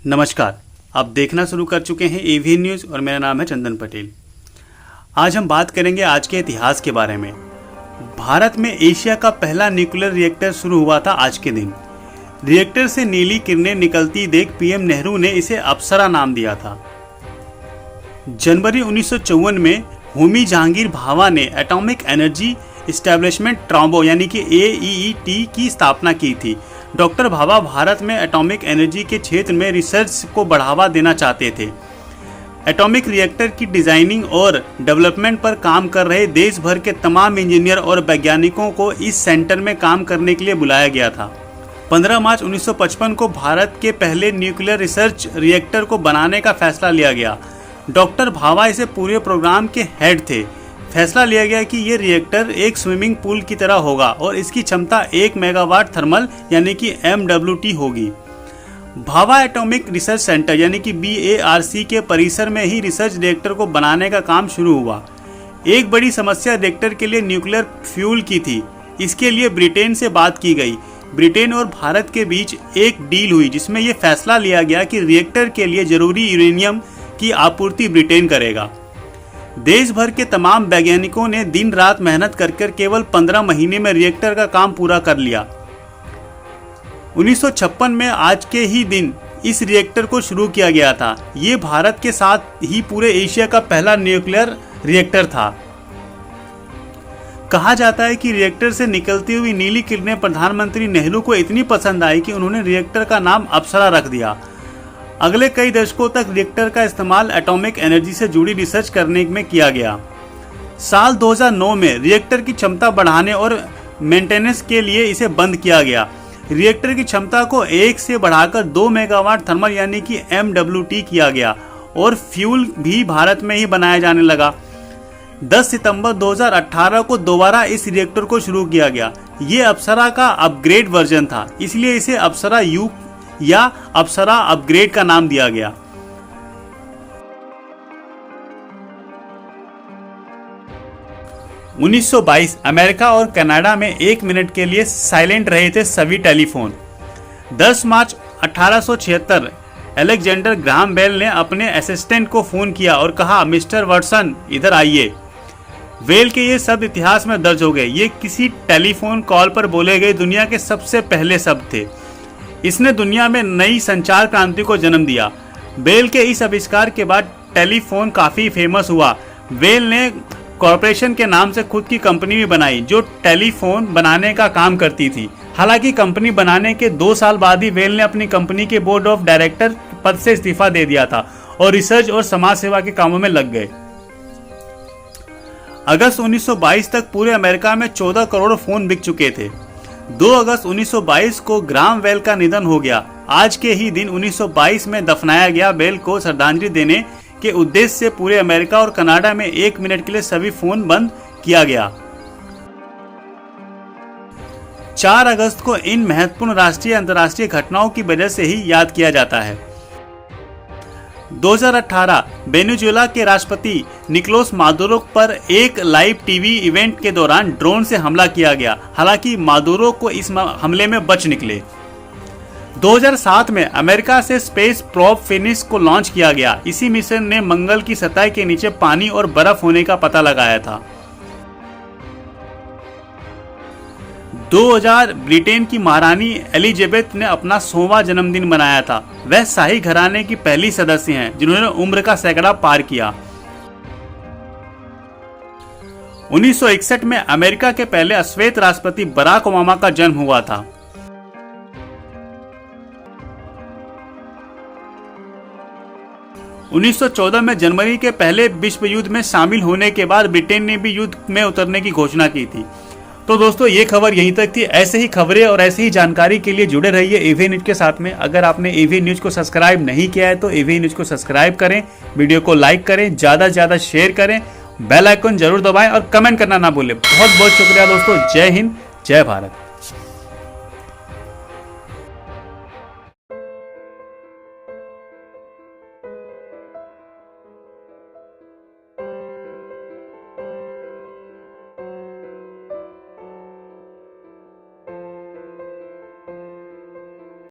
नमस्कार, आप देखना शुरू कर चुके हैं एवी न्यूज़ और मेरा नाम है चंदन पटेल। आज हम बात करेंगे आज के इतिहास के बारे में। भारत में एशिया का पहला न्यूक्लियर रिएक्टर शुरू हुआ था आज के दिन। रिएक्टर से नीली किरणें निकलती देख पीएम नेहरू ने इसे अप्सरा नाम दिया था। जनवरी 1954 में होमी जहांगीर भाभा ने एटॉमिक एनर्जी एस्टेब्लिशमेंट ट्रांबो यानी कि AEET की स्थापना की थी। डॉक्टर भाभा भारत में एटॉमिक एनर्जी के क्षेत्र में रिसर्च को बढ़ावा देना चाहते थे। एटॉमिक रिएक्टर की डिजाइनिंग और डेवलपमेंट पर काम कर रहे देश भर के तमाम इंजीनियर और वैज्ञानिकों को इस सेंटर में काम करने के लिए बुलाया गया था। 15 मार्च 1955 को भारत के पहले न्यूक्लियर रिसर्च रिएक्टर को बनाने का फैसला लिया गया। डॉक्टर भाभा इसे पूरे प्रोग्राम के हेड थे। फैसला लिया गया कि ये रिएक्टर एक स्विमिंग पूल की तरह होगा और इसकी क्षमता 1 मेगावाट थर्मल यानी कि MWT होगी। भाभा एटॉमिक रिसर्च सेंटर यानी कि BARC के परिसर में ही रिसर्च रिएक्टर को बनाने का काम शुरू हुआ। एक बड़ी समस्या रिएक्टर के लिए न्यूक्लियर फ्यूल की थी। इसके लिए ब्रिटेन से बात की गई। ब्रिटेन और भारत के बीच एक डील हुई जिसमें यह फैसला लिया गया कि रिएक्टर के लिए जरूरी यूरेनियम की आपूर्ति ब्रिटेन करेगा। देश भर के तमाम वैज्ञानिकों ने दिन रात मेहनत कर केवल 15 महीने में रिएक्टर का काम पूरा कर लिया। 1956 में आज के ही दिन इस रिएक्टर को शुरू किया गया था। ये भारत के साथ ही पूरे एशिया का पहला न्यूक्लियर रिएक्टर था। कहा जाता है कि रिएक्टर से निकलती हुई नीली किरणें प्रधानमंत्री नेहरू को इतनी पसंद आई कि उन्होंने रिएक्टर का नाम अप्सरा रख दिया। अगले कई दशकों तक रिएक्टर का इस्तेमाल एटॉमिक एनर्जी से जुड़ी रिसर्च करने में किया गया। साल 2009 में रिएक्टर की क्षमता बढ़ाने और मेंटेनेंस के लिए इसे बंद किया गया। रिएक्टर की क्षमता को 1 से बढ़ाकर 2 मेगावाट थर्मल यानी कि MWT किया गया और फ्यूल भी भारत में ही बनाया जाने लगा। 10 सितंबर 2018 को दोबारा इस रिएक्टर को शुरू किया गया। ये अप्सरा का अपग्रेड वर्जन था, इसलिए इसे अप्सरा यू या अप्सरा अपग्रेड का नाम दिया गया। – 1922 अमेरिका और कनाडा में 1 मिनट के लिए साइलेंट रहे थे सभी टेलीफोन। 10 मार्च 1876 अलेक्जेंडर ग्राहम बेल ने अपने असिस्टेंट को फोन किया और कहा, मिस्टर वाटसन इधर आइए। बेल के ये शब्द इतिहास में दर्ज हो गए। ये किसी टेलीफोन कॉल पर बोले गए दुनिया के सबसे पहले शब्द थे। इसने दुनिया में नई संचार क्रांति को जन्म दिया। बेल के इस आविष्कार के बाद टेलीफोन काफ़ी फेमस हुआ। बेल ने कॉरपोरेशन के नाम से खुद की कंपनी भी बनाई जो टेलीफोन बनाने का काम करती थी। हालांकि कंपनी बनाने के 2 साल बाद ही बेल ने अपनी कंपनी के बोर्ड ऑफ डायरेक्टर पद से इस्तीफा दे दिया था और रिसर्च और समाज सेवा के कामों में लग गए। अगस्त 1922 तक पूरे अमेरिका में 14 करोड़ फोन बिक चुके थे। 2 अगस्त 1922 को ग्राहम बेल का निधन हो गया। आज के ही दिन 1922 में दफनाया गया। बेल को श्रद्धांजलि देने के उद्देश्य से पूरे अमेरिका और कनाडा में 1 मिनट के लिए सभी फोन बंद किया गया। 4 अगस्त को इन महत्वपूर्ण राष्ट्रीय अंतर्राष्ट्रीय घटनाओं की वजह से ही याद किया जाता है। 2018 वेनेजुएला के राष्ट्रपति निकोलस मादुरो पर एक लाइव टीवी इवेंट के दौरान ड्रोन से हमला किया गया। हालांकि मादुरो को इस हमले में बच निकले। 2007 में अमेरिका से स्पेस प्रोब फिनिक्स को लॉन्च किया गया। इसी मिशन ने मंगल की सतह के नीचे पानी और बर्फ होने का पता लगाया था। 2000 ब्रिटेन की महारानी एलिजाबेथ ने अपना 100वां जन्मदिन मनाया था। वह शाही घराने की पहली सदस्य हैं जिन्होंने उम्र का सैकड़ा पार किया। 1961 में अमेरिका के पहले अश्वेत राष्ट्रपति बराक ओबामा का जन्म हुआ था। – 1914 में जनवरी के पहले विश्व युद्ध में शामिल होने के बाद ब्रिटेन ने भी युद्ध में उतरने की घोषणा की थी। तो दोस्तों ये खबर यहीं तक थी। ऐसे ही खबरें और ऐसी ही जानकारी के लिए जुड़े रहिए एवी न्यूज के साथ में। अगर आपने एवी न्यूज को सब्सक्राइब नहीं किया है तो एवी न्यूज को सब्सक्राइब करें, वीडियो को लाइक करें, ज़्यादा से ज़्यादा शेयर करें, बेल आइकन जरूर दबाएं और कमेंट करना ना भूलें। बहुत बहुत शुक्रिया दोस्तों। जय हिंद, जय भारत।